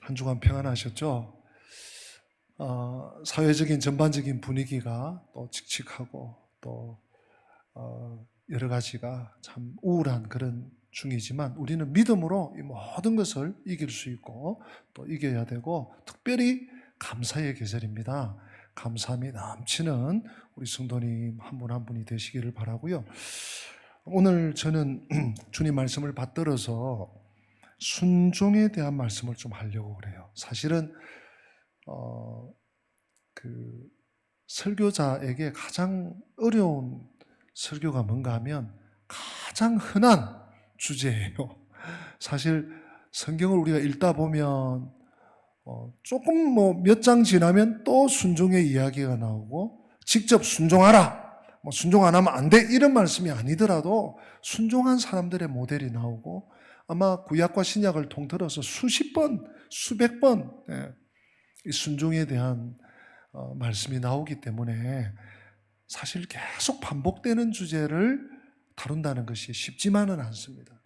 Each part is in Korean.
한 주간 평안하셨죠? 사회적인 전반적인 분위기가 또 칙칙하고 또 여러 가지가 참 우울한 그런 중이지만 우리는 믿음으로 이 모든 것을 이길 수 있고 또 이겨야 되고 특별히 감사의 계절입니다. 감사함이 넘치는 우리 성도님 한 분 한 분이 되시기를 바라고요. 오늘 저는 주님 말씀을 받들어서 순종에 대한 말씀을 좀 하려고 그래요. 사실은 그 설교자에게 가장 어려운 설교가 뭔가 하면 가장 흔한 주제예요. 사실 성경을 우리가 읽다 보면 조금 몇 장 지나면 또 순종의 이야기가 나오고 직접 순종하라, 순종 안 하면 안 돼 이런 말씀이 아니더라도 순종한 사람들의 모델이 나오고 아마 구약과 신약을 통틀어서 수십 번, 수백 번 이 순종에 대한 말씀이 나오기 때문에 사실 계속 반복되는 주제를 다룬다는 것이 쉽지만은 않습니다.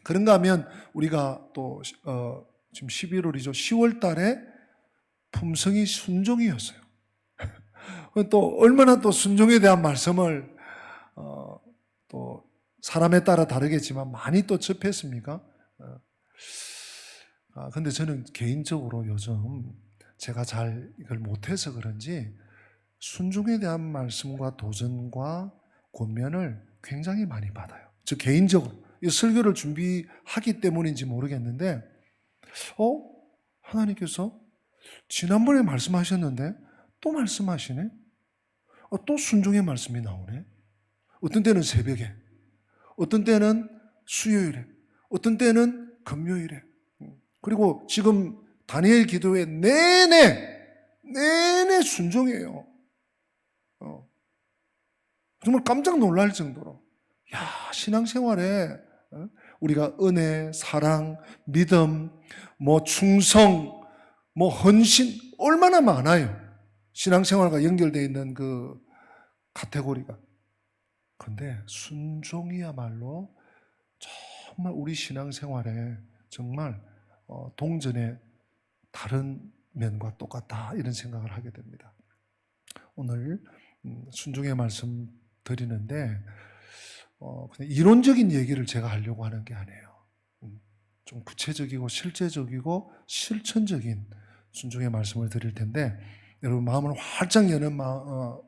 그런가 하면 우리가 또 지금 11월이죠. 10월 달에 품성이 순종이었어요. 또 얼마나 또 순종에 대한 말씀을 또 사람에 따라 다르겠지만 많이 또 접했습니까? 근데 저는 개인적으로 요즘 제가 잘 이걸 못해서 그런지 순종에 대한 말씀과 도전과 권면을 굉장히 많이 받아요. 저 개인적으로 이 설교를 준비하기 때문인지 모르겠는데 하나님께서 지난번에 말씀하셨는데 또 말씀하시네? 또 순종의 말씀이 나오네? 어떤 때는 새벽에, 어떤 때는 수요일에, 어떤 때는 금요일에, 그리고 지금 다니엘 기도회 내내 순종이에요. 정말 깜짝 놀랄 정도로. 신앙생활에 우리가 은혜, 사랑, 믿음, 충성, 헌신 얼마나 많아요. 신앙생활과 연결되어 있는 그 카테고리가. 그런데 순종이야말로 정말 우리 신앙생활에 정말 동전의 다른 면과 똑같다 이런 생각을 하게 됩니다. 오늘 순종의 말씀 드리는데 그냥 이론적인 얘기를 제가 하려고 하는 게 아니에요. 좀 구체적이고 실제적이고 실천적인 순종의 말씀을 드릴 텐데 여러분 마음을 활짝 여는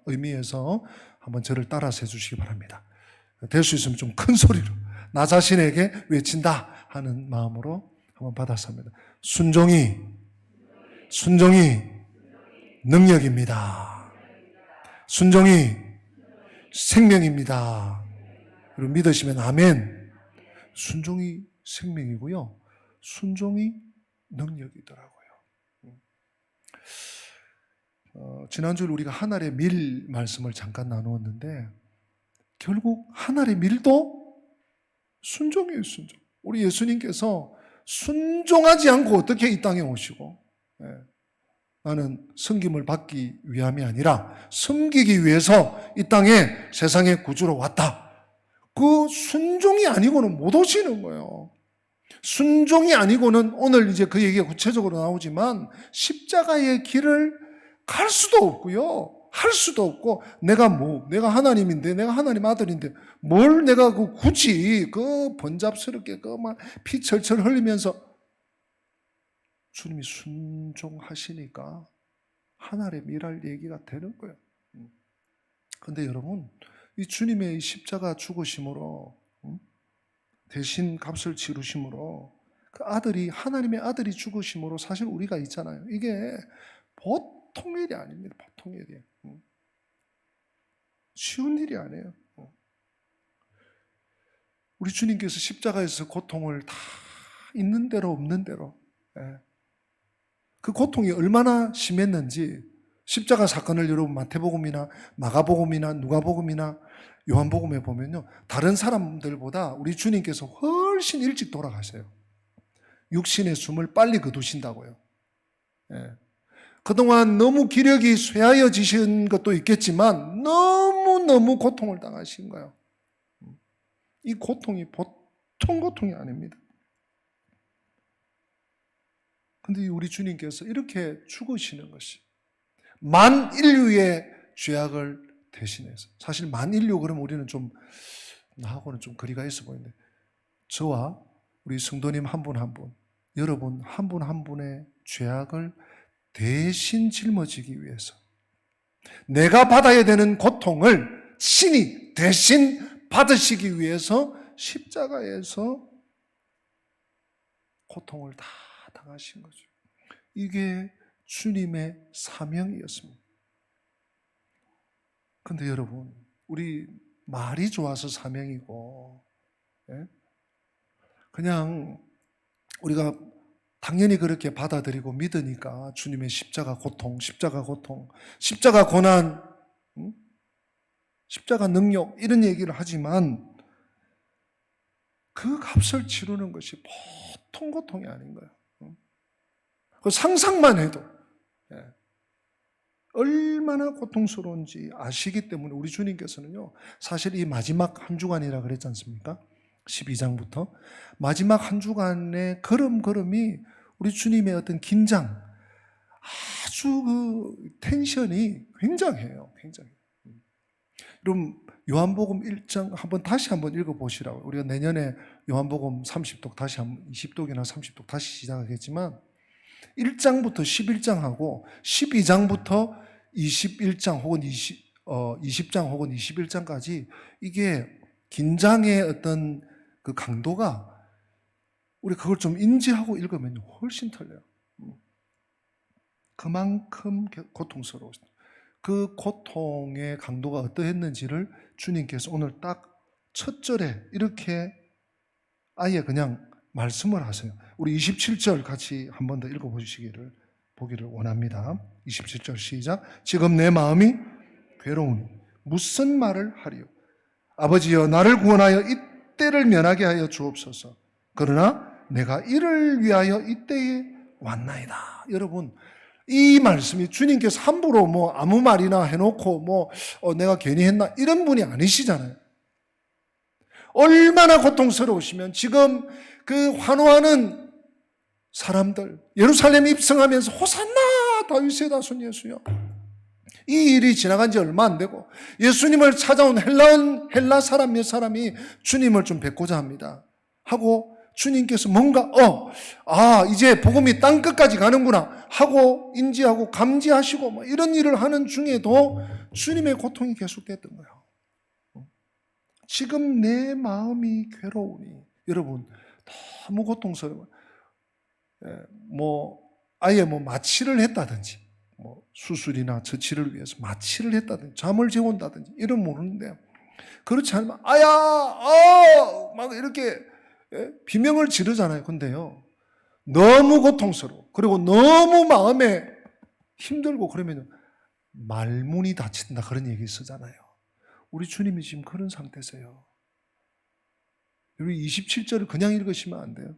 의미에서 한번 저를 따라서 해주시기 바랍니다. 될 수 있으면 좀 큰 소리로 나 자신에게 외친다 하는 마음으로 한번 받았습니다. 순종이 능력입니다. 순종이 생명입니다. 여러분 믿으시면 아멘. 순종이 생명이고요. 순종이 능력이더라고요. 지난주에 우리가 한 알의 밀 말씀을 잠깐 나누었는데 결국 한 알의 밀도 순종이에요. 순종. 우리 예수님께서 순종하지 않고 어떻게 이 땅에 오시고 나는 섬김을 받기 위함이 아니라 섬기기 위해서 이 땅에 세상에 구주로 왔다. 그 순종이 아니고는 못 오시는 거예요. 순종이 아니고는 오늘 이제 그 얘기가 구체적으로 나오지만 십자가의 길을 갈 수도 없고요. 할 수도 없고 내가 하나님인데 내가 하나님 아들인데 뭘 내가 굳이 번잡스럽게 막 피 철철 흘리면서 주님이 순종하시니까 하나의 미랄 얘기가 되는 거예요. 그런데 여러분 이 주님의 십자가 죽으심으로 대신 값을 치르심으로 그 아들이 하나님의 아들이 죽으심으로 사실 우리가 있잖아요. 이게 보통 일이 아닙니다. 보통 일이에요. 쉬운 일이 아니에요. 우리 주님께서 십자가에서 고통을 다 있는 대로 없는 대로 그 고통이 얼마나 심했는지 십자가 사건을 여러분 마태복음이나 마가복음이나 누가복음이나 요한복음에 보면요 다른 사람들보다 우리 주님께서 훨씬 일찍 돌아가세요. 육신의 숨을 빨리 거두신다고요. 그동안 너무 기력이 쇠하여지신 것도 있겠지만 너무너무 고통을 당하신 거예요. 이 고통이 보통 고통이 아닙니다. 근데 우리 주님께서 이렇게 죽으시는 것이 만 인류의 죄악을 대신해서, 사실 만 인류 그러면 우리는 좀 나하고는 좀 거리가 있어 보이는데, 저와 우리 성도님 한 분 한 분, 여러분 한 분 한 분의 죄악을 대신 짊어지기 위해서, 내가 받아야 되는 고통을 신이 대신 받으시기 위해서 십자가에서 고통을 다 당하신 거죠. 이게 주님의 사명이었습니다. 근데 여러분, 우리 말이 좋아서 사명이고, 그냥 우리가 당연히 그렇게 받아들이고 믿으니까 주님의 십자가 고통, 십자가 고통, 십자가 고난, 십자가 능력 이런 얘기를 하지만 그 값을 치르는 것이 보통 고통이 아닌 거예요. 그 상상만 해도 얼마나 고통스러운지 아시기 때문에 우리 주님께서는요, 사실 이 마지막 한 주간이라 그랬지 않습니까? 12장부터 마지막 한 주간의 걸음걸음이 우리 주님의 어떤 긴장, 아주 그 텐션이 굉장해요. 굉장해요. 그럼 요한복음 1장 다시 한번 읽어보시라고. 우리가 내년에 요한복음 30독 다시 한번 20독이나 30독 다시 시작하겠지만 1장부터 11장하고 12장부터 21장 혹은 20장 혹은 21장까지 이게 긴장의 어떤 그 강도가, 우리 그걸 좀 인지하고 읽으면 훨씬 틀려요. 그만큼 고통스러웠어요. 그 고통의 강도가 어떠했는지를 주님께서 오늘 딱 첫 절에 이렇게 아예 그냥 말씀을 하세요. 우리 27절 같이 한 번 더 보기를 원합니다. 27절 시작. 지금 내 마음이 괴로우니 무슨 말을 하리요? 아버지여, 나를 구원하여 이때를 면하게 하여 주옵소서. 그러나 내가 이를 위하여 이때에 왔나이다. 여러분, 이 말씀이 주님께서 함부로 뭐 아무 말이나 해놓고 내가 괜히 했나 이런 분이 아니시잖아요. 얼마나 고통스러우시면 지금 그 환호하는 사람들, 예루살렘 입성하면서 호산나 다윗의 자손 예수여, 이 일이 지나간 지 얼마 안 되고 예수님을 찾아온 헬라 사람 몇 사람이 주님을 좀 뵙고자 합니다 하고, 주님께서 뭔가 이제 복음이 땅끝까지 가는구나 하고 인지하고 감지하시고 이런 일을 하는 중에도 주님의 고통이 계속됐던 거예요. 지금 내 마음이 괴로우니, 여러분 너무 고통스러워요. 아예 마취를 했다든지 수술이나 처치를 위해서 마취를 했다든지 잠을 재운다든지 이런 모르는데, 그렇지 않으면 막 이렇게 비명을 지르잖아요. 근데요, 너무 고통스러워, 그리고 너무 마음에 힘들고 그러면 말문이 닫힌다 그런 얘기 쓰잖아요. 우리 주님이 지금 그런 상태세요. 여러분 27절을 그냥 읽으시면 안 돼요.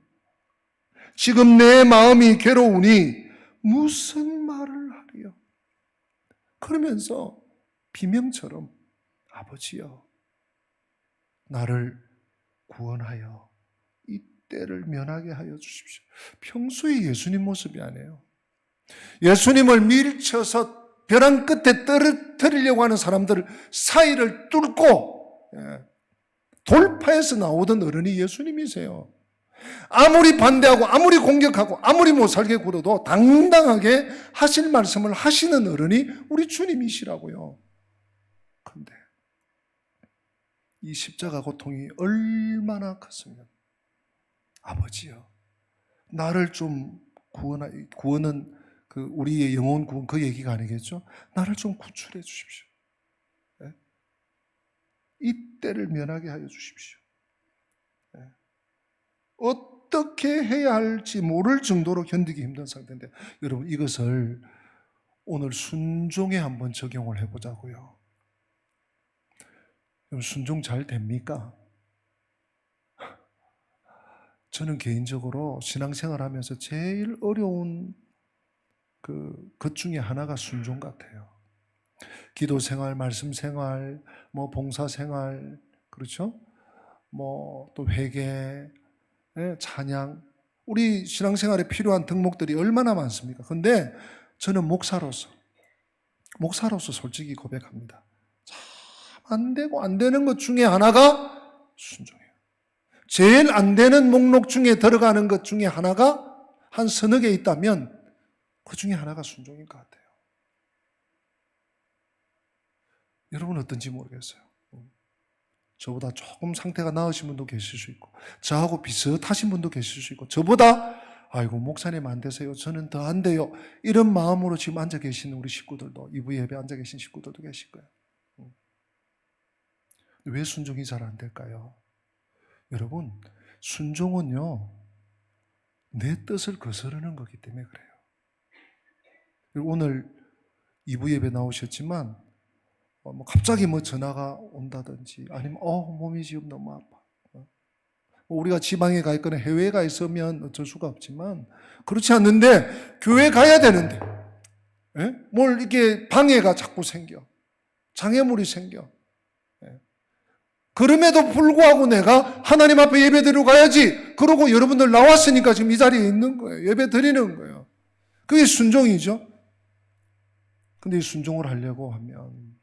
지금 내 마음이 괴로우니 무슨 말을 하리요? 그러면서 비명처럼 아버지여, 나를 구원하여 이때를 면하게 하여 주십시오. 평소에 예수님 모습이 아니에요. 예수님을 밀쳐서 벼랑 끝에 떨어뜨리려고 하는 사람들 사이를 뚫고 돌파해서 나오던 어른이 예수님이세요. 아무리 반대하고 아무리 공격하고 아무리 못 살게 굴어도 당당하게 하실 말씀을 하시는 어른이 우리 주님이시라고요. 그런데 이 십자가 고통이 얼마나 컸으면, 아버지요, 나를 좀 구원은 그 우리의 영혼 구원 그 얘기가 아니겠죠? 나를 좀 구출해 주십시오. 네? 이때를 면하게 하여 주십시오. 네? 어떻게 해야 할지 모를 정도로 견디기 힘든 상태인데, 여러분 이것을 오늘 순종에 한번 적용을 해보자고요. 여러분 순종 잘 됩니까? 저는 개인적으로 신앙생활 하면서 제일 어려운 것 중에 하나가 순종 같아요. 기도 생활, 말씀 생활, 봉사 생활, 그렇죠? 또 회개, 찬양, 우리 신앙생활에 필요한 덕목들이 얼마나 많습니까? 근데 저는 목사로서 솔직히 고백합니다. 참 안 되고 안 되는 것 중에 하나가 순종이에요. 제일 안 되는 목록 중에 들어가는 것 중에 하나가 한 서너 개 있다면 그 중에 하나가 순종인 것 같아요. 여러분 어떤지 모르겠어요. 저보다 조금 상태가 나으신 분도 계실 수 있고, 저하고 비슷하신 분도 계실 수 있고, 저보다 아이고 목사님 안 되세요, 저는 더 안 돼요, 이런 마음으로 지금 앉아 계시는 우리 식구들도, 이부 예배 앉아 계신 식구들도 계실 거예요. 왜 순종이 잘 안 될까요? 여러분, 순종은요, 내 뜻을 거스르는 거기 때문에 그래요. 오늘 2부 예배 나오셨지만 갑자기 전화가 온다든지 아니면 몸이 지금 너무 아파. 우리가 지방에 가 있거나 해외에 가 있으면 어쩔 수가 없지만 그렇지 않는데 교회 가야 되는데 뭘 이렇게 방해가 자꾸 생겨. 장애물이 생겨. 그럼에도 불구하고 내가 하나님 앞에 예배 드리러 가야지. 그러고 여러분들 나왔으니까 지금 이 자리에 있는 거예요. 예배 드리는 거예요. 그게 순종이죠. 근데 이 순종을 하려고 하면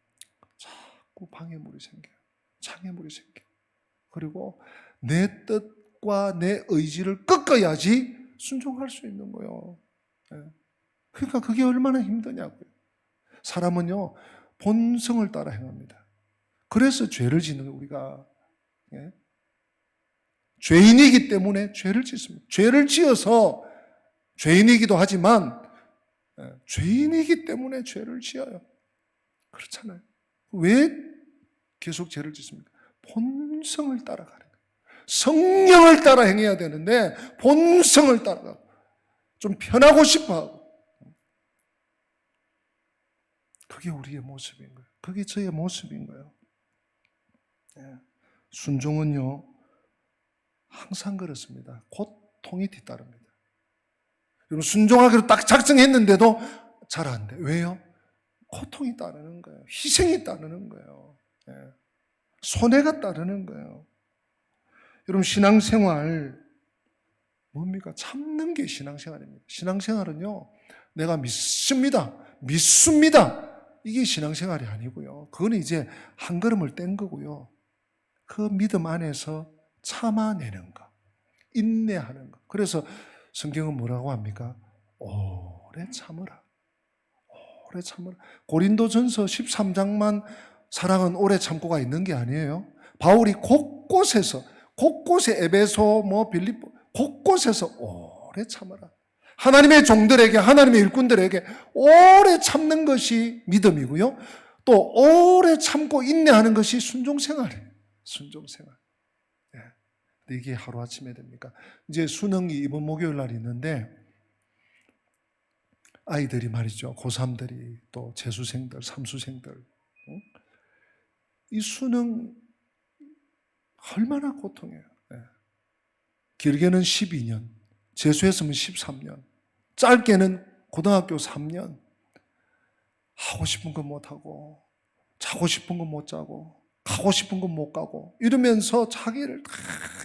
자꾸 방해물이 생겨요. 장애물이 생겨요. 그리고 내 뜻과 내 의지를 꺾어야지 순종할 수 있는 거예요. 그러니까 그게 얼마나 힘드냐고요. 사람은요, 본성을 따라 행합니다. 그래서 죄를 짓는 거예요, 우리가. 죄인이기 때문에 죄를 짓습니다. 죄를 지어서 죄인이기도 하지만 죄인이기 때문에 죄를 지어요. 그렇잖아요. 왜 계속 죄를 짓습니까? 본성을 따라가는 거예요. 성령을 따라 행해야 되는데 본성을 따라가고 좀 편하고 싶어하고, 그게 우리의 모습인 거예요. 그게 저의 모습인 거예요. 순종은요 항상 그렇습니다. 고통이 뒤따릅니다. 여러분, 순종하기로 딱 작정했는데도 잘 안 돼. 왜요? 고통이 따르는 거예요. 희생이 따르는 거예요. 손해가 따르는 거예요. 여러분, 신앙생활 뭡니까? 참는 게 신앙생활입니다. 신앙생활은요, 내가 믿습니다, 이게 신앙생활이 아니고요. 그건 이제 한 걸음을 뗀 거고요. 그 믿음 안에서 참아내는 거, 인내하는 거. 그래서 성경은 뭐라고 합니까? 오래 참으라. 오래 참으라. 고린도전서 13장만 사랑은 오래 참고가 있는 게 아니에요. 바울이 곳곳에 에베소, 빌립보 곳곳에서 오래 참으라. 하나님의 종들에게, 하나님의 일꾼들에게 오래 참는 것이 믿음이고요. 또 오래 참고 인내하는 것이 순종생활이에요. 순종생활. 이게 하루아침에 됩니까? 이제 수능이 이번 목요일 날 있는데 아이들이 말이죠. 고3들이 또 재수생들, 삼수생들, 이 수능 얼마나 고통이에요. 길게는 12년, 재수했으면 13년, 짧게는 고등학교 3년. 하고 싶은 건 못하고, 자고 싶은 건 못 자고, 가고 싶은 건 못 가고, 이러면서 자기를 다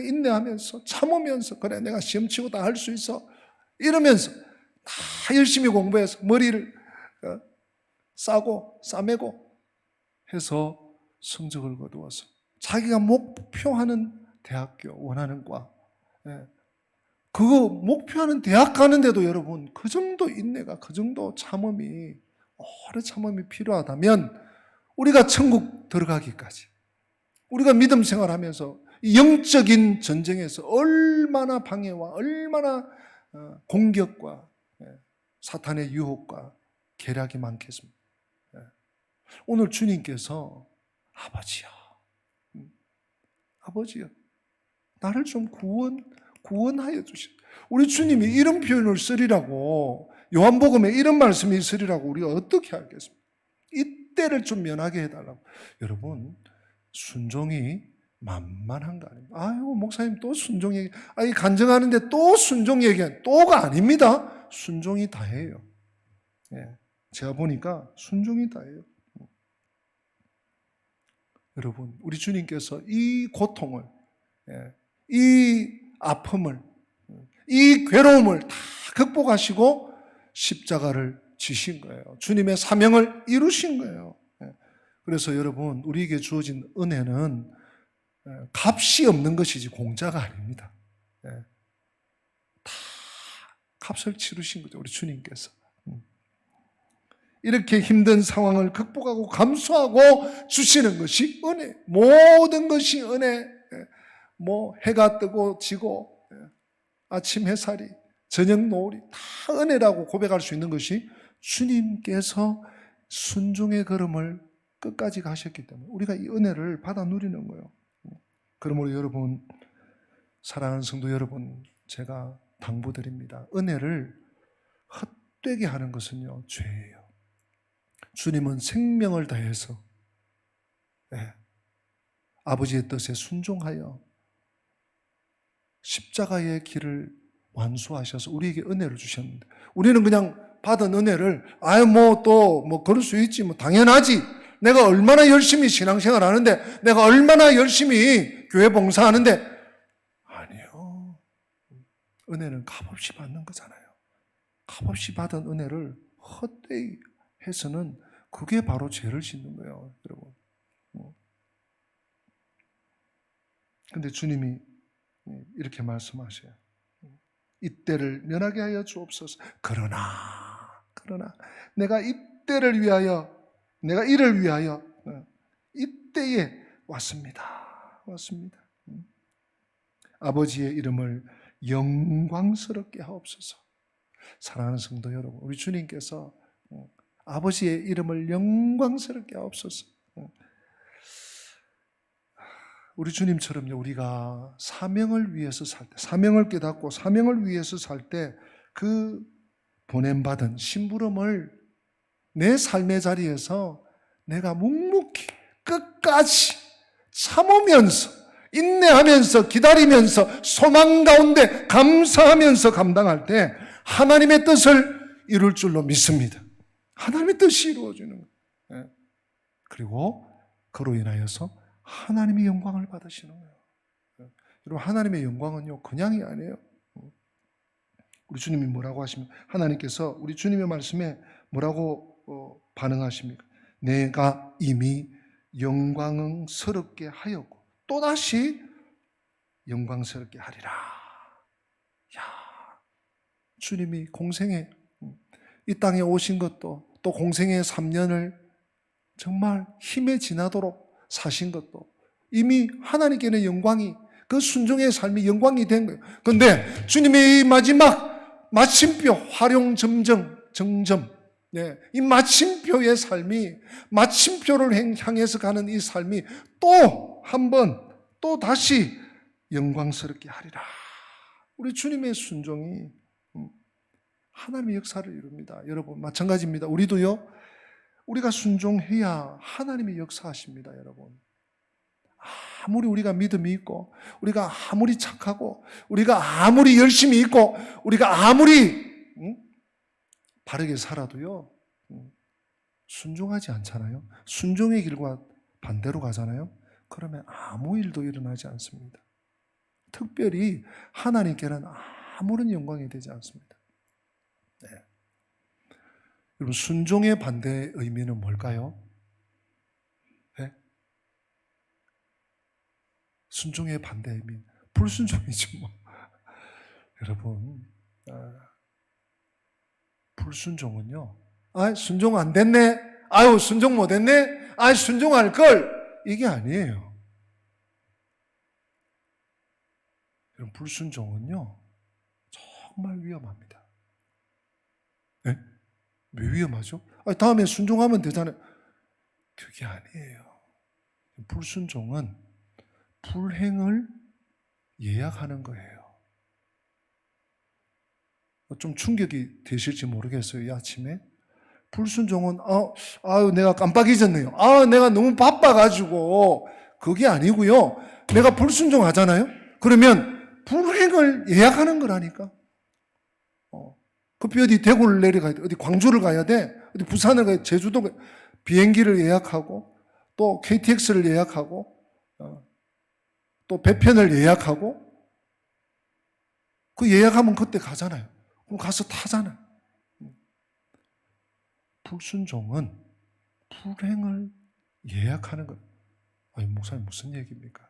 인내하면서 참으면서, 그래 내가 시험 치고 다 할 수 있어, 이러면서 다 열심히 공부해서 머리를 싸매고 해서 성적을 거두어서 자기가 목표하는 대학교, 원하는 과, 그거 목표하는 대학 가는데도 여러분 그 정도 인내가, 그 정도 참음이, 오래 참음이 필요하다면 우리가 천국 들어가기까지, 우리가 믿음 생활하면서 영적인 전쟁에서 얼마나 방해와 얼마나 공격과 사탄의 유혹과 계략이 많겠습니까? 오늘 주님께서 아버지요, 나를 좀 구원하여 주시오. 우리 주님이 이런 표현을 쓰리라고, 요한복음에 이런 말씀이 있으리라고 우리가 어떻게 알겠습니까? 이때를 좀 면하게 해달라고. 여러분, 순종이 만만한 거 아닙니다. 아유, 목사님 또 순종 얘기, 간증하는데 또 순종 얘기한, 또가 아닙니다. 순종이 다예요. 제가 보니까 순종이 다예요. 여러분, 우리 주님께서 이 고통을, 이 아픔을, 이 괴로움을 다 극복하시고 십자가를 지신 거예요. 주님의 사명을 이루신 거예요. 그래서 여러분, 우리에게 주어진 은혜는 값이 없는 것이지 공짜가 아닙니다. 다 값을 치르신 거죠, 우리 주님께서. 이렇게 힘든 상황을 극복하고 감수하고 주시는 것이 은혜. 모든 것이 은혜. 뭐 해가 뜨고 지고 아침 햇살이 저녁 노을이 다 은혜라고 고백할 수 있는 것이 주님께서 순종의 걸음을 끝까지 가셨기 때문에 우리가 이 은혜를 받아 누리는 거예요. 그러므로 여러분, 사랑하는 성도 여러분, 제가 당부드립니다. 은혜를 헛되게 하는 것은요, 죄예요. 주님은 생명을 다해서 아버지의 뜻에 순종하여 십자가의 길을 완수하셔서 우리에게 은혜를 주셨는데, 우리는 그냥 받은 은혜를 그럴 수 있지, 당연하지, 내가 얼마나 열심히 신앙생활 하는데, 내가 얼마나 열심히 교회 봉사하는데, 아니요. 은혜는 값없이 받는 거잖아요. 값없이 받은 은혜를 헛되이 해서는 그게 바로 죄를 짓는 거예요, 여러분. 근데 주님이 이렇게 말씀하셔요. 이때를 면하게 하여 주옵소서. 그러나 내가 이때를 위하여, 내가 이를 위하여 이때에 왔습니다. 아버지의 이름을 영광스럽게 하옵소서. 사랑하는 성도 여러분, 우리 주님께서 아버지의 이름을 영광스럽게 하옵소서. 우리 주님처럼요, 우리가 사명을 위해서 살 때, 사명을 깨닫고 사명을 위해서 살 때 그 보냄받은 심부름을 내 삶의 자리에서 내가 묵묵히 끝까지 참으면서, 인내하면서, 기다리면서, 소망 가운데 감사하면서 감당할 때 하나님의 뜻을 이룰 줄로 믿습니다. 하나님의 뜻이 이루어지는 거예요. 그리고 그로 인하여서 하나님의 영광을 받으시는 거예요. 여러분, 하나님의 영광은요, 그냥이 아니에요. 우리 주님이 뭐라고 하십니까? 하나님께서 우리 주님의 말씀에 뭐라고 반응하십니까? 내가 이미 영광스럽게 하였고 또다시 영광스럽게 하리라. 야, 주님이 공생에 이 땅에 오신 것도, 또 공생의 3년을 정말 힘에 지나도록 사신 것도 이미 하나님께는 영광이, 그 순종의 삶이 영광이 된 거예요. 그런데 주님의 이 마지막 마침표, 활용점정, 정점, 이 마침표의 삶이, 마침표를 향해서 가는 이 삶이 또 한 번, 또 다시 영광스럽게 하리라. 우리 주님의 순종이 하나님의 역사를 이룹니다. 여러분, 마찬가지입니다. 우리도요, 우리가 순종해야 하나님이 역사하십니다, 여러분. 아무리 우리가 믿음이 있고, 우리가 아무리 착하고, 우리가 아무리 열심히 있고, 우리가 아무리 바르게 살아도요, 순종하지 않잖아요. 순종의 길과 반대로 가잖아요. 그러면 아무 일도 일어나지 않습니다. 특별히 하나님께는 아무런 영광이 되지 않습니다. 여러분, 순종의 반대의 의미는 뭘까요? 순종의 반대의 의미, 불순종이죠, 뭐. 여러분, 불순종은요, 순종 안 됐네, 순종 못 했네, 순종할 걸, 이게 아니에요. 여러분, 불순종은요, 정말 위험합니다. 네? 왜 위험하죠? 다음에 순종하면 되잖아요. 그게 아니에요. 불순종은 불행을 예약하는 거예요. 좀 충격이 되실지 모르겠어요, 이 아침에. 불순종은 내가 깜빡 잊었네요. 내가 너무 바빠가지고. 그게 아니고요. 내가 불순종하잖아요. 그러면 불행을 예약하는 거라니까. 급히 어디 대구를 내려가야 돼, 어디 광주를 가야 돼, 어디 부산을 가야 돼, 제주도 비행기를 예약하고, 또 KTX를 예약하고, 또 배편을 예약하고, 그 예약하면 그때 가잖아요. 그럼 가서 타잖아요. 불순종은 불행을 예약하는 것. 아니, 목사님 무슨 얘기입니까?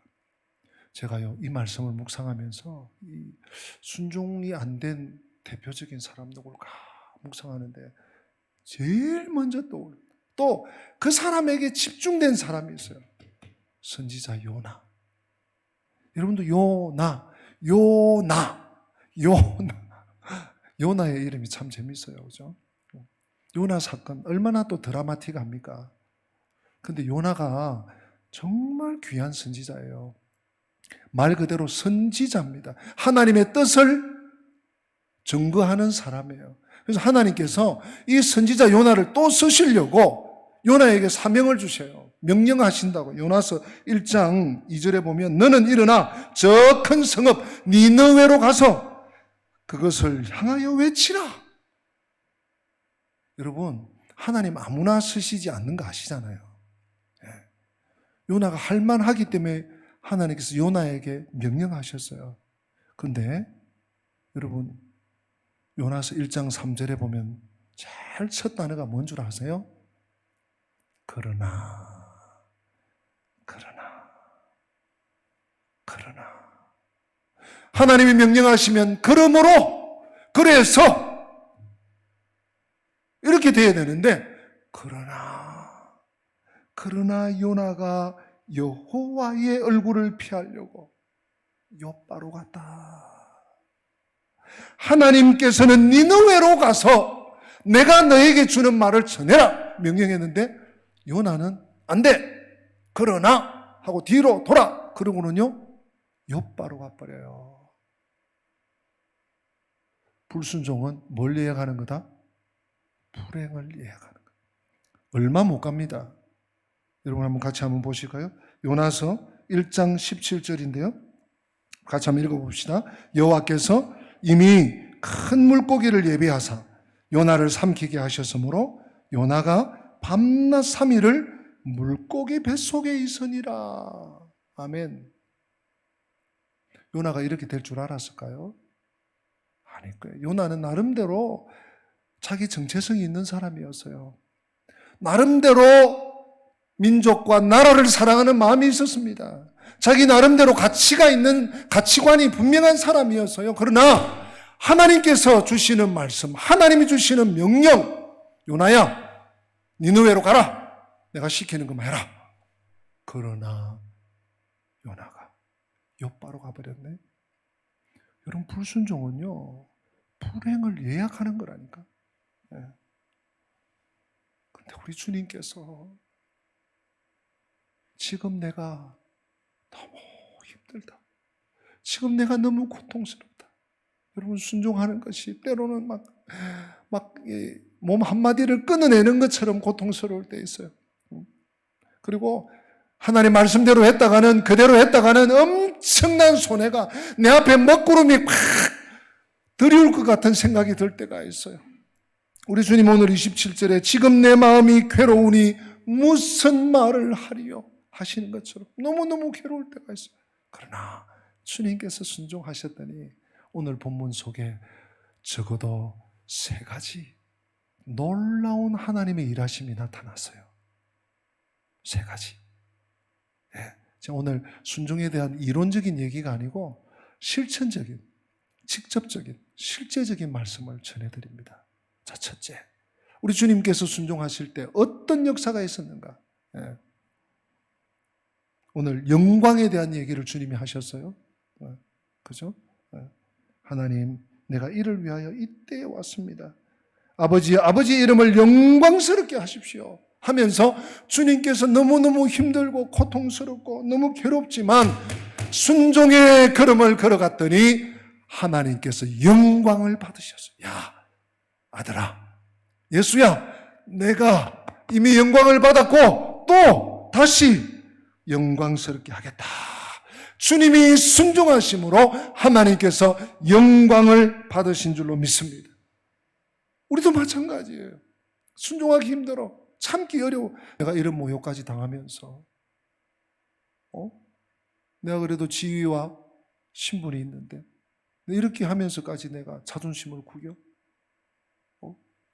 제가요, 이 말씀을 묵상하면서 이 순종이 안 된 대표적인 사람 누굴까 묵상하는데 제일 먼저 떠올라. 또 그 사람에게 집중된 사람이 있어요. 선지자 요나. 여러분도 요나. 요나의 이름이 참 재밌어요. 그죠? 요나 사건 얼마나 또 드라마틱합니까? 근데 요나가 정말 귀한 선지자예요. 말 그대로 선지자입니다. 하나님의 뜻을 증거하는 사람이에요. 그래서 하나님께서 이 선지자 요나를 또 쓰시려고 요나에게 사명을 주셔요. 명령하신다고. 요나서 1장 2절에 보면 너는 일어나 저 큰 성읍 니느웨로 가서 그것을 향하여 외치라. 여러분, 하나님 아무나 쓰시지 않는 거 아시잖아요. 요나가 할 만하기 때문에 하나님께서 요나에게 명령하셨어요. 그런데 여러분, 요나서 1장 3절에 보면 제일 첫 단어가 뭔 줄 아세요? 그러나. 하나님이 명령하시면 그러므로, 그래서 이렇게 돼야 되는데 그러나 요나가 여호와의 얼굴을 피하려고 욥바로 갔다. 하나님께서는 니느웨로 가서 내가 너에게 주는 말을 전해라 명령했는데 요나는 안 돼. 그러나 하고 뒤로 돌아. 그러고는요 욥바로 가버려요. 불순종은 뭘 예약하는 거다? 불행을 예약하는 거다. 얼마 못 갑니다. 여러분 한번 같이 한번 보실까요? 요나서 1장 17절인데요. 같이 한번 읽어봅시다. 여호와께서 이미 큰 물고기를 예비하사 요나를 삼키게 하셨으므로 요나가 밤낮 3일을 물고기 뱃속에 있으니라. 아멘. 요나가 이렇게 될 줄 알았을까요? 아닐 거예요. 요나는 나름대로 자기 정체성이 있는 사람이었어요. 나름대로 민족과 나라를 사랑하는 마음이 있었습니다. 자기 나름대로 가치가 있는, 가치관이 분명한 사람이었어요. 그러나 하나님께서 주시는 말씀, 하나님이 주시는 명령, 요나야 니느웨로 가라. 내가 시키는 것만 해라. 그러나 요나가 욥바로 가버렸네. 여러분, 불순종은요 불행을 예약하는 거라니까. 근데 우리 주님께서 지금 내가 너무 힘들다, 지금 내가 너무 고통스럽다. 여러분, 순종하는 것이 때로는 막 몸 한마디를 끊어내는 것처럼 고통스러울 때 있어요. 그리고 하나님 말씀대로 했다가는, 그대로 했다가는 엄청난 손해가 내 앞에 먹구름이 팍 들이올 것 같은 생각이 들 때가 있어요. 우리 주님 오늘 27절에 지금 내 마음이 괴로우니 무슨 말을 하리요 하시는 것처럼 너무너무 괴로울 때가 있어요. 그러나 주님께서 순종하셨더니 오늘 본문 속에 적어도 3가지 놀라운 하나님의 일하심이 나타났어요. 3가지. 제가 오늘 순종에 대한 이론적인 얘기가 아니고 실천적인, 직접적인, 실제적인 말씀을 전해드립니다. 자, 첫째, 우리 주님께서 순종하실 때 어떤 역사가 있었는가? 오늘 영광에 대한 얘기를 주님이 하셨어요. 그죠? 하나님, 내가 이를 위하여 이때에 왔습니다. 아버지의 이름을 영광스럽게 하십시오 하면서 주님께서 너무너무 힘들고 고통스럽고 너무 괴롭지만 순종의 걸음을 걸어갔더니 하나님께서 영광을 받으셨어요. 야, 아들아, 예수야, 내가 이미 영광을 받았고 또 다시 영광스럽게 하겠다. 주님이 순종하심으로 하나님께서 영광을 받으신 줄로 믿습니다. 우리도 마찬가지예요. 순종하기 힘들어. 참기 어려워. 내가 이런 모욕까지 당하면서 내가 그래도 지위와 신분이 있는데 이렇게 하면서까지 내가 자존심을 구겨?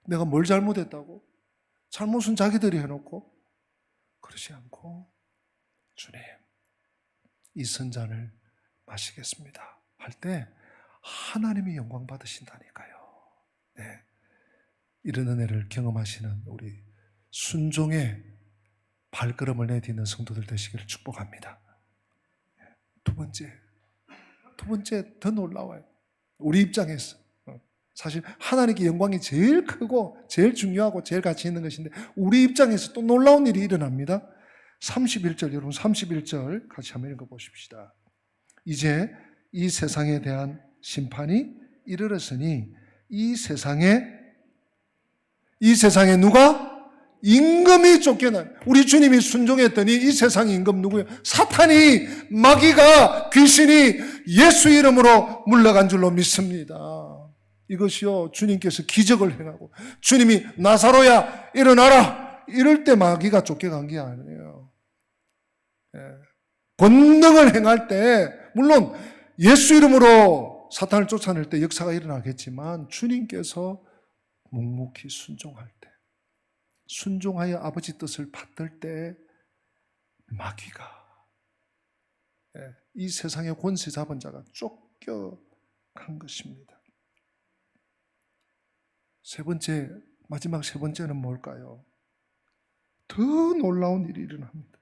내가 뭘 잘못했다고? 잘못은 자기들이 해놓고 그러지 않고 주님 이 선잔을 마시겠습니다 할 때 하나님이 영광 받으신다니까요. 네. 이런 은혜를 경험하시는 우리 순종의 발걸음을 내딛는 성도들 되시기를 축복합니다. 두 번째 더 놀라워요. 우리 입장에서 사실 하나님께 영광이 제일 크고 제일 중요하고 제일 가치 있는 것인데 우리 입장에서 또 놀라운 일이 일어납니다. 31절 여러분 31절 같이 한번 읽어보십시다. 이제 이 세상에 대한 심판이 이르렀으니 이 세상에 누가? 임금이 쫓겨나요. 우리 주님이 순종했더니 이 세상의 임금 누구예요? 사탄이, 마귀가, 귀신이 예수 이름으로 물러간 줄로 믿습니다. 이것이요 주님께서 기적을 행하고 주님이 나사로야 일어나라 이럴 때 마귀가 쫓겨간 게 아니에요. 권능을 행할 때 물론 예수 이름으로 사탄을 쫓아낼 때 역사가 일어나겠지만 주님께서 묵묵히 순종할 때 순종하여 아버지 뜻을 받들 때 마귀가 이 세상의 권세 잡은 자가 쫓겨간 것입니다. 마지막 세 번째는 뭘까요? 더 놀라운 일이 일어납니다.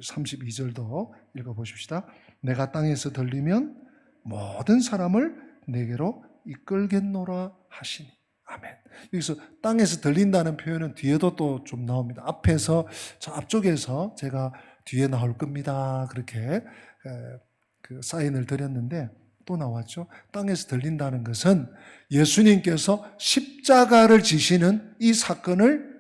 32절도 읽어보십시다. 내가 땅에서 들리면 모든 사람을 내게로 이끌겠노라 하시니. 아멘. 여기서 땅에서 들린다는 표현은 뒤에도 또 좀 나옵니다. 앞에서 저 앞쪽에서 제가 뒤에 나올 겁니다. 그렇게 그 사인을 드렸는데 또 나왔죠. 땅에서 들린다는 것은 예수님께서 십자가를 지시는 이 사건을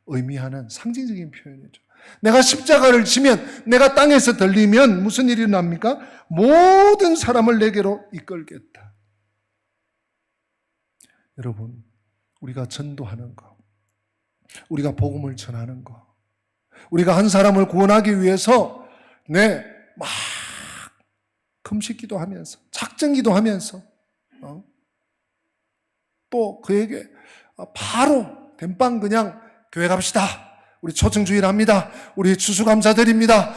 의미하는 상징적인 표현이죠. 내가 십자가를 지면 내가 땅에서 들리면 무슨 일이 납니까? 모든 사람을 내게로 이끌겠다. 여러분, 우리가 전도하는 거, 우리가 복음을 전하는 거, 우리가 한 사람을 구원하기 위해서 막 금식기도 하면서 작정기도 하면서 또 그에게 바로 dem빵 그냥 교회 갑시다. 우리 초청주일 합니다. 우리 추수감사드립니다.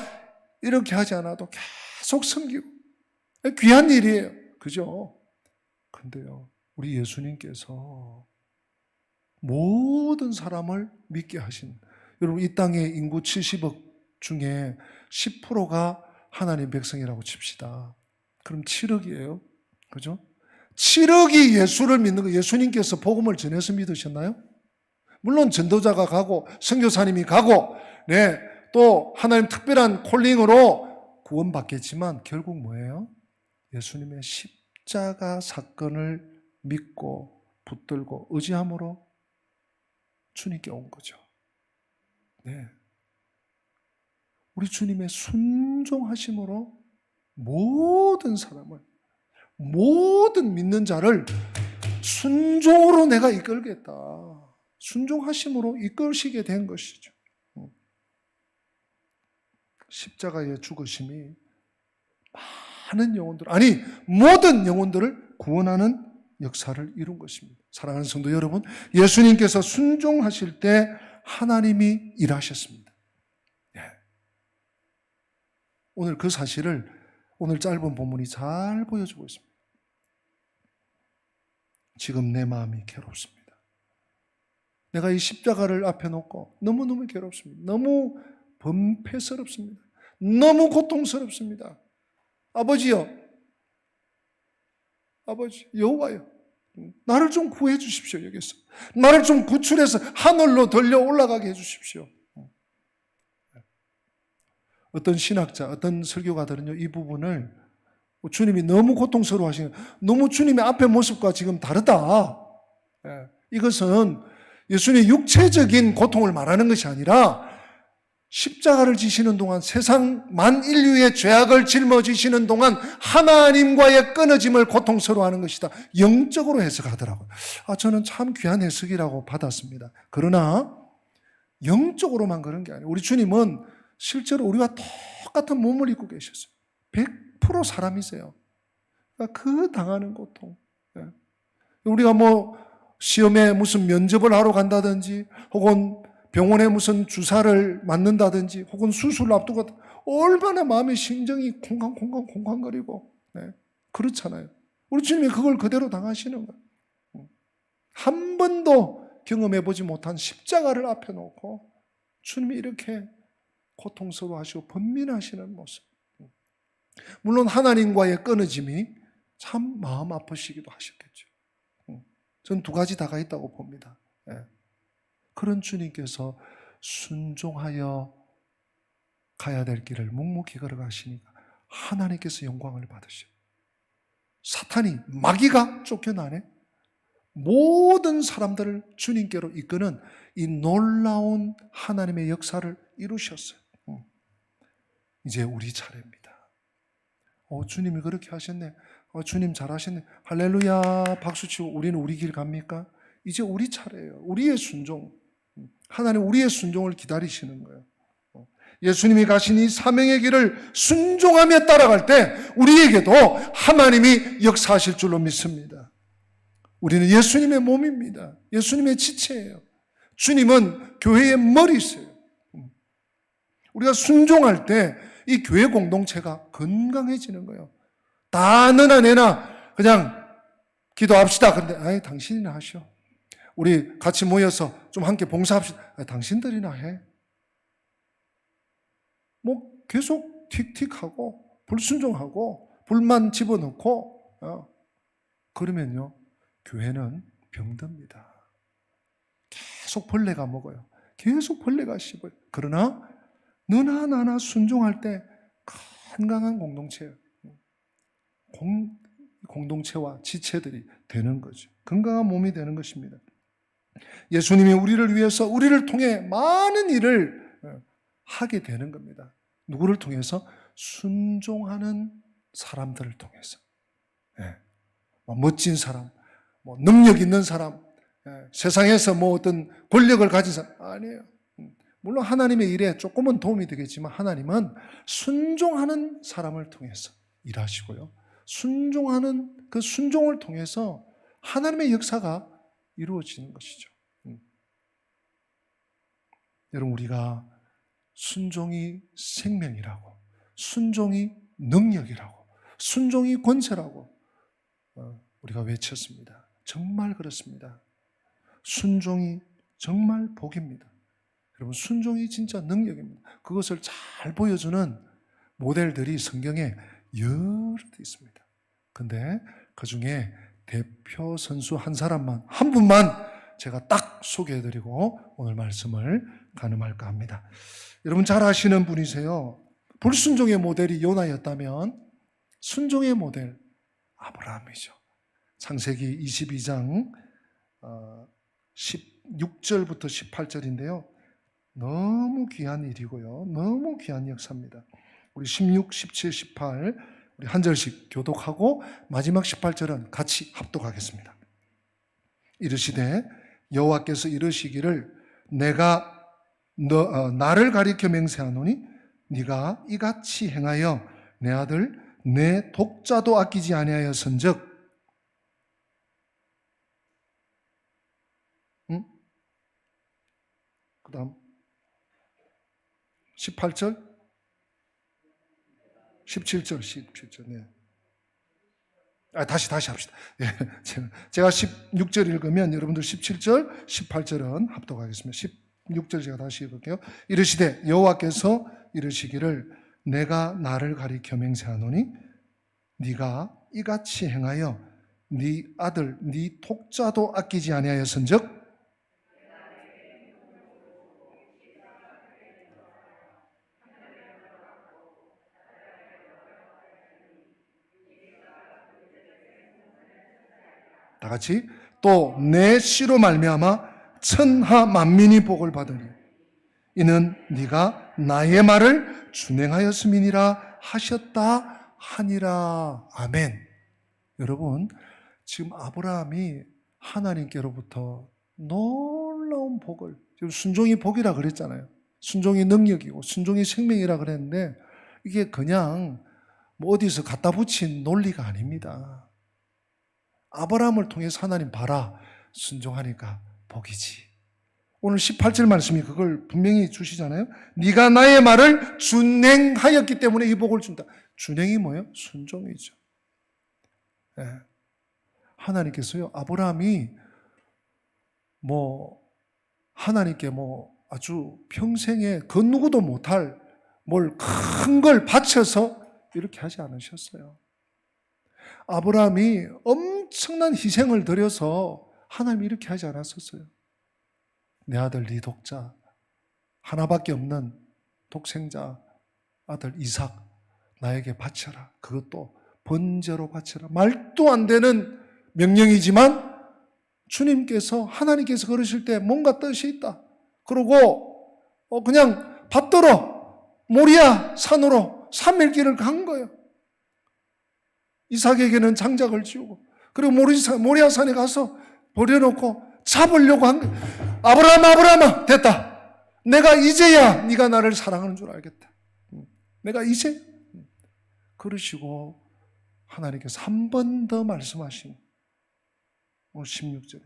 이렇게 하지 않아도 계속 섬기고 귀한 일이에요. 그죠? 근데요, 우리 예수님께서 모든 사람을 믿게 하신, 여러분 이 땅의 인구 70억 중에 10%가 하나님 백성이라고 칩시다. 그럼 7억이에요. 그죠? 7억이 예수를 믿는 거, 예수님께서 복음을 전해서 믿으셨나요? 물론 전도자가 가고 선교사님이 가고 또 하나님 특별한 콜링으로 구원받겠지만 결국 뭐예요? 예수님의 십자가 사건을 믿고 붙들고 의지함으로 주님께 온 거죠. 우리 주님의 순종하심으로 모든 사람을, 모든 믿는 자를 순종으로 내가 이끌겠다. 순종하심으로 이끌시게 된 것이죠. 십자가의 죽으심이 많은 영혼들, 아니 모든 영혼들을 구원하는 역사를 이룬 것입니다. 사랑하는 성도 여러분, 예수님께서 순종하실 때 하나님이 일하셨습니다. 오늘 그 사실을 오늘 짧은 본문이 잘 보여주고 있습니다. 지금 내 마음이 괴롭습니다. 내가 이 십자가를 앞에 놓고 너무너무 괴롭습니다. 너무 범패스럽습니다. 너무 고통스럽습니다. 아버지요, 아버지 여호와요, 나를 좀 구해 주십시오. 여기서 나를 좀 구출해서 하늘로 들려 올라가게 해 주십시오. 어떤 신학자, 어떤 설교가들은요, 이 부분을 주님이 너무 고통스러워 하시는, 너무 주님의 앞의 모습과 지금 다르다. 이것은 예수님의 육체적인 고통을 말하는 것이 아니라 십자가를 지시는 동안 세상 만인류의 죄악을 짊어지시는 동안 하나님과의 끊어짐을 고통스러워하는 것이다. 영적으로 해석하더라고요. 저는 참 귀한 해석이라고 받았습니다. 그러나 영적으로만 그런 게 아니에요. 우리 주님은 실제로 우리와 똑같은 몸을 입고 계셨어요. 100% 사람이세요. 그러니까 그 당하는 고통. 우리가 뭐 시험에 무슨 면접을 하러 간다든지 혹은 병원에 무슨 주사를 맞는다든지 혹은 수술을 앞두고 얼마나 마음의 심정이 콩강콩강콩강거리고 그렇잖아요. 우리 주님이 그걸 그대로 당하시는 거예요. 한 번도 경험해보지 못한 십자가를 앞에 놓고 주님이 이렇게 고통스러워하시고 번민하시는 모습. 물론 하나님과의 끊어짐이 참 마음 아프시기도 하셨겠죠. 저는 두 가지 다가 있다고 봅니다. 그런 주님께서 순종하여 가야 될 길을 묵묵히 걸어가시니까 하나님께서 영광을 받으셔. 사탄이 마귀가 쫓겨나네. 모든 사람들을 주님께로 이끄는 이 놀라운 하나님의 역사를 이루셨어요. 이제 우리 차례입니다. 주님이 그렇게 하셨네. 주님 잘하셨네. 할렐루야 박수치고 우리는 우리 길 갑니까? 이제 우리 차례예요. 우리의 순종. 하나님 우리의 순종을 기다리시는 거예요. 예수님이 가신 이 사명의 길을 순종하며 따라갈 때 우리에게도 하나님이 역사하실 줄로 믿습니다. 우리는 예수님의 몸입니다. 예수님의 지체예요. 주님은 교회의 머리세요. 우리가 순종할 때 이 교회 공동체가 건강해지는 거예요. 다 너나 내나 그냥 기도합시다. 그런데 당신이나 하시오. 우리 같이 모여서 좀 함께 봉사합시다. 당신들이나 해. 뭐 계속 틱틱하고 불순종하고 불만 집어넣고 그러면요 교회는 병듭니다. 계속 벌레가 먹어요. 계속 벌레가 씹어요. 그러나 너나 나나 순종할 때 건강한 공동체예요. 공동체와 지체들이 되는 거죠. 건강한 몸이 되는 것입니다. 예수님이 우리를 위해서 우리를 통해 많은 일을 하게 되는 겁니다. 누구를 통해서? 순종하는 사람들을 통해서. 멋진 사람, 능력 있는 사람, 세상에서 어떤 권력을 가진 사람 아니에요. 물론 하나님의 일에 조금은 도움이 되겠지만 하나님은 순종하는 사람을 통해서 일하시고요. 순종하는 그 순종을 통해서 하나님의 역사가 이루어지는 것이죠. 여러분 우리가 순종이 생명이라고, 순종이 능력이라고, 순종이 권세라고 우리가 외쳤습니다. 정말 그렇습니다. 순종이 정말 복입니다. 여러분 순종이 진짜 능력입니다. 그것을 잘 보여주는 모델들이 성경에 여러 개 있습니다. 근데 그 중에 대표 선수 한 분만 제가 딱 소개해드리고 오늘 말씀을 가늠할까 합니다. 여러분 잘 아시는 분이세요. 불순종의 모델이 요나였다면 순종의 모델 아브라함이죠. 창세기 22장 16절부터 18절인데요. 너무 귀한 일이고요. 너무 귀한 역사입니다. 우리 16, 17, 18 우리 한 절씩 교독하고 마지막 18절은 같이 합독하겠습니다. 이르시되 여호와께서 이르시기를 내가 나를 가리켜 맹세하노니 네가 이같이 행하여 내 아들 내 독자도 아끼지 아니하였은즉 그 다음 18절 17절 네. 다시 합시다. 제가 16절 읽으면 여러분들 17절 18절은 합독하겠습니다. 16절 제가 다시 읽을게요. 이르시되 여호와께서 이르시기를 내가 나를 가리켜 맹세하노니 네가 이같이 행하여 네 아들 네 독자도 아끼지 아니하였은즉 다 같이 또 내 씨로 말미암아 천하 만민이 복을 받으리 이는 네가 나의 말을 준행하였음이니라 하셨다 하니라. 아멘. 여러분 지금 아브라함이 하나님께로부터 놀라운 복을, 지금 순종이 복이라 그랬잖아요. 순종이 능력이고 순종이 생명이라 그랬는데 이게 그냥 뭐 어디서 갖다 붙인 논리가 아닙니다. 아브라함을 통해서 하나님 봐라, 순종하니까 복이지. 오늘 18절 말씀이 그걸 분명히 주시잖아요. 네가 나의 말을 준행하였기 때문에 이 복을 준다. 준행이 뭐예요? 순종이죠. 네. 하나님께서요, 아브라함이 하나님께 아주 평생에 그 누구도 못할 뭘 큰 걸 바쳐서 이렇게 하지 않으셨어요. 아브라함이 엄청난 희생을 드려서 하나님이 이렇게 하지 않았었어요. 내 아들 네 독자, 하나밖에 없는 독생자 아들 이삭 나에게 바쳐라. 그것도 번제로 바쳐라. 말도 안 되는 명령이지만 주님께서, 하나님께서 그러실 때 뭔가 뜻이 있다. 그러고 그냥 받들어 모리아 산으로 3일 길을 간 거예요. 이삭에게는 장작을 지우고, 그리고 모리아 산에 가서 버려놓고 잡으려고 한 거예요. 아브라함아 됐다. 내가 이제야 네가 나를 사랑하는 줄 알겠다. 내가 이제. 그러시고 하나님께서 한 번 더 말씀하신 16절에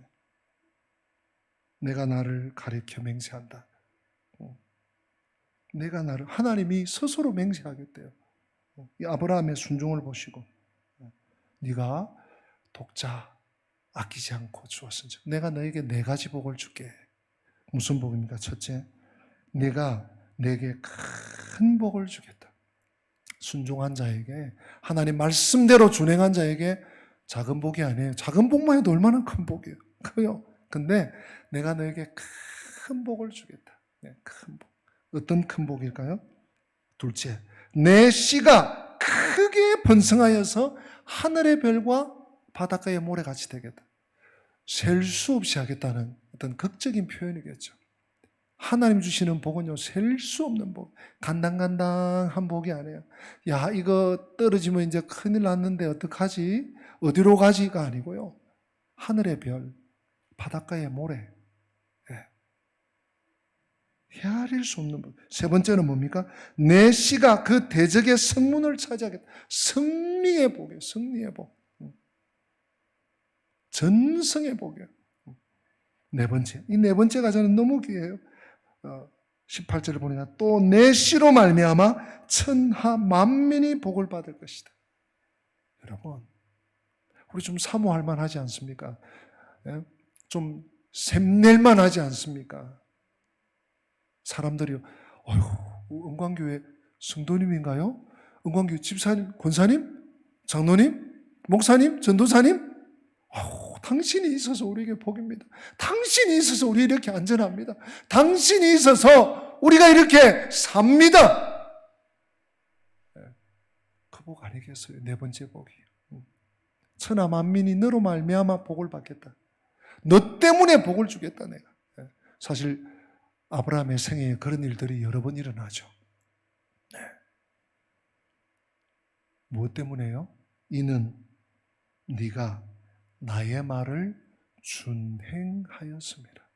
내가 나를 가리켜 맹세한다. 내가 나를, 하나님이 스스로 맹세하겠대요. 이 아브라함의 순종을 보시고 네가 독자 아끼지 않고 주었으니 내가 너에게 4가지 복을 줄게. 무슨 복입니까? 첫째, 내가 내게 큰 복을 주겠다. 순종한 자에게, 하나님 말씀대로 준행한 자에게 작은 복이 아니에요. 작은 복만 해도 얼마나 큰 복이에요. 그래요. 근데 내가 너에게 큰 복을 주겠다. 네, 큰 복. 어떤 큰 복일까요? 둘째, 내 씨가 크게 번성하여서 하늘의 별과 바닷가의 모래같이 되겠다. 셀 수 없이 하겠다는 어떤 극적인 표현이겠죠. 하나님 주시는 복은요, 셀 수 없는 복. 간당간당한 복이 아니에요. 야, 이거 떨어지면 이제 큰일 났는데 어떡하지? 어디로 가지가 아니고요. 하늘의 별, 바닷가의 모래. 네. 헤아릴 수 없는 복. 세 번째는 뭡니까? 내 씨가 그 대적의 성문을 차지하겠다. 승리의 복이에요. 승리의 복. 전승의 복이에요. 네 번째. 이 네 번째가 저는 너무 귀해요. 18절을 보니까 또 내 씨로 말미암아 천하 만민이 복을 받을 것이다. 여러분, 우리 좀 사모할 만하지 않습니까? 좀 샘낼만 하지 않습니까? 사람들이 은광교회 성도님인가요? 은광교회 집사님, 권사님, 장로님, 목사님, 전도사님? 당신이 있어서 우리에게 복입니다. 당신이 있어서 우리 이렇게 안전합니다. 당신이 있어서 우리가 이렇게 삽니다. 그 복 아니겠어요? 네 번째 복이. 천하 만민이 너로 말미암아 복을 받겠다. 너 때문에 복을 주겠다 내가. 사실 아브라함의 생애에 그런 일들이 여러 번 일어나죠. 무엇 때문에요? 이는 네가 나의 말을 준행하였습니다.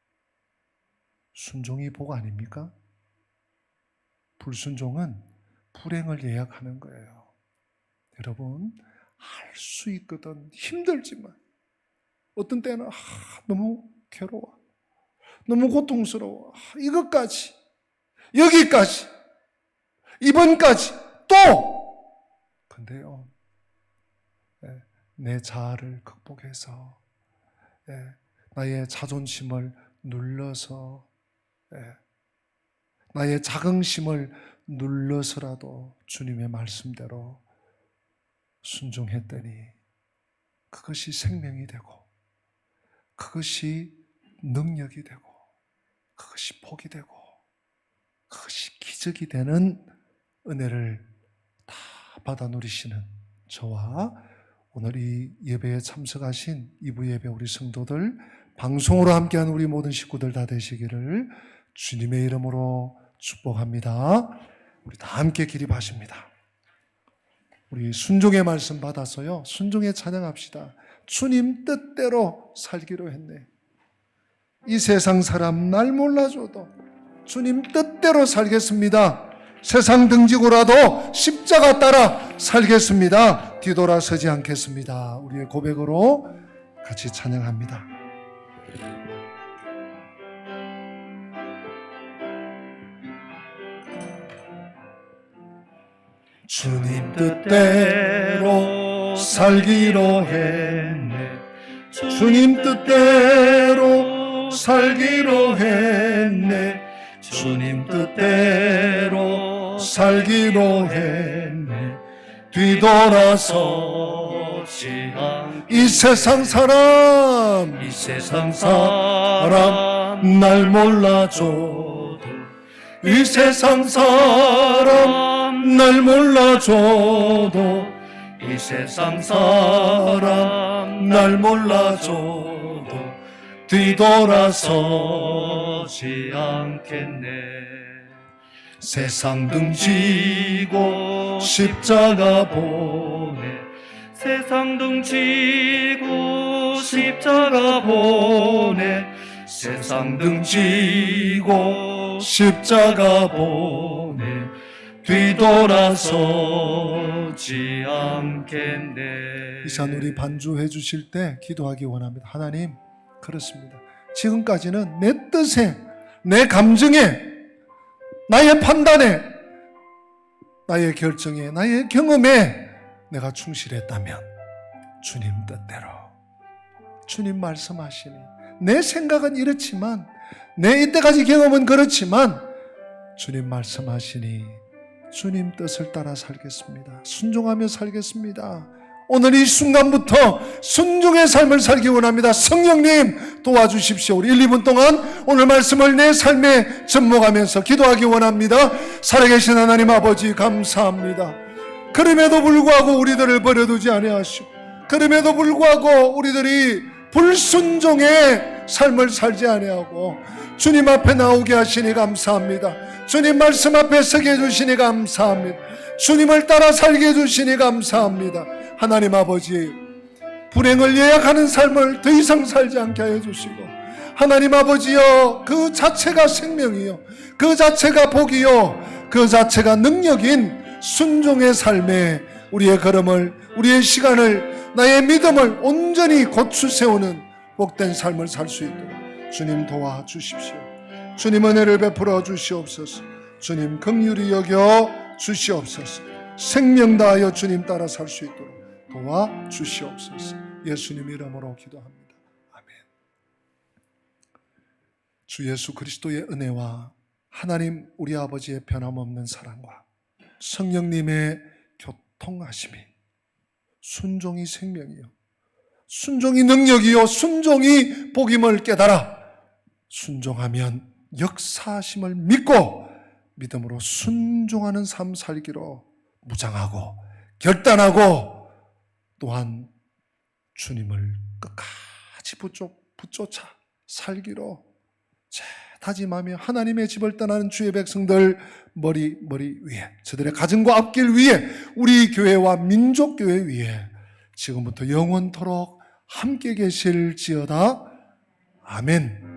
순종이 복 아닙니까? 불순종은 불행을 예약하는 거예요. 여러분, 할 수 있거든. 힘들지만 어떤 때는 너무 괴로워, 너무 고통스러워. 이것까지, 여기까지, 이번까지 또. 근데요, 내 자아를 극복해서 나의 자존심을 눌러서, 나의 자긍심을 눌러서라도 주님의 말씀대로 순종했더니 그것이 생명이 되고, 그것이 능력이 되고, 그것이 복이 되고, 그것이 기적이 되는 은혜를 다 받아 누리시는 저와 오늘 이 예배에 참석하신 2부 예배 우리 성도들, 방송으로 함께한 우리 모든 식구들 다 되시기를 주님의 이름으로 축복합니다. 우리 다 함께 기립하십니다. 우리 순종의 말씀 받아서요, 순종에 찬양합시다. 주님 뜻대로 살기로 했네. 이 세상 사람 날 몰라줘도 주님 뜻대로 살겠습니다. 세상 등지고라도 십자가 따라 살겠습니다. 뒤돌아서지 않겠습니다. 우리의 고백으로 같이 찬양합니다. 주님 뜻대로 살기로 했네. 주님 뜻대로 살기로 했네. 주님 뜻대로 살기로 했네. 뒤돌아서지 않. 이 세상 사람 날 몰라줘도, 이 세상 사람 날 몰라줘도, 이 세상 사람 날 몰라줘도 뒤돌아서지 않겠네. 세상 등지고 십자가 보내. 세상 등지고 십자가 보내. 세상 등지고 십자가 보내. 뒤돌아서지 않겠네. 이 시간 우리 반주해 주실 때 기도하기 원합니다. 하나님, 그렇습니다. 지금까지는 내 뜻에, 내 감정에, 나의 판단에, 나의 결정에, 나의 경험에 내가 충실했다면 주님 뜻대로, 주님 말씀하시니, 내 생각은 이렇지만, 내 이때까지 경험은 그렇지만 주님 말씀하시니 주님 뜻을 따라 살겠습니다. 순종하며 살겠습니다. 오늘 이 순간부터 순종의 삶을 살기 원합니다. 성령님 도와주십시오. 우리 1, 2분 동안 오늘 말씀을 내 삶에 접목하면서 기도하기 원합니다. 살아계신 하나님 아버지 감사합니다. 그럼에도 불구하고 우리들을 버려두지 아니하시고, 그럼에도 불구하고 우리들이 불순종의 삶을 살지 아니하고 주님 앞에 나오게 하시니 감사합니다. 주님 말씀 앞에 서게 해주시니 감사합니다. 주님을 따라 살게 해주시니 감사합니다. 하나님 아버지, 불행을 예약하는 삶을 더 이상 살지 않게 해주시고, 하나님 아버지여, 그 자체가 생명이요, 그 자체가 복이요, 그 자체가 능력인 순종의 삶에 우리의 걸음을, 우리의 시간을, 나의 믿음을 온전히 고추 세우는 복된 삶을 살 수 있도록 주님 도와주십시오. 주님 은혜를 베풀어 주시옵소서. 주님 긍휼히 여겨 주시옵소서. 생명 다하여 주님 따라 살 수 있도록 도와주시옵소서. 예수님 이름으로 기도합니다. 아멘. 주 예수 그리스도의 은혜와 하나님 우리 아버지의 변함없는 사랑과 성령님의 교통하심이, 순종이 생명이요, 순종이 능력이요, 순종이 복임을 깨달아 순종하면 역사하심을 믿고 믿음으로 순종하는 삶 살기로 무장하고 결단하고, 또한 주님을 끝까지 붙쫓아 살기로 다짐하며 하나님의 집을 떠나는 주의 백성들 머리 위에, 저들의 가정과 앞길 위에, 우리 교회와 민족교회 위에 지금부터 영원토록 함께 계실지어다. 아멘.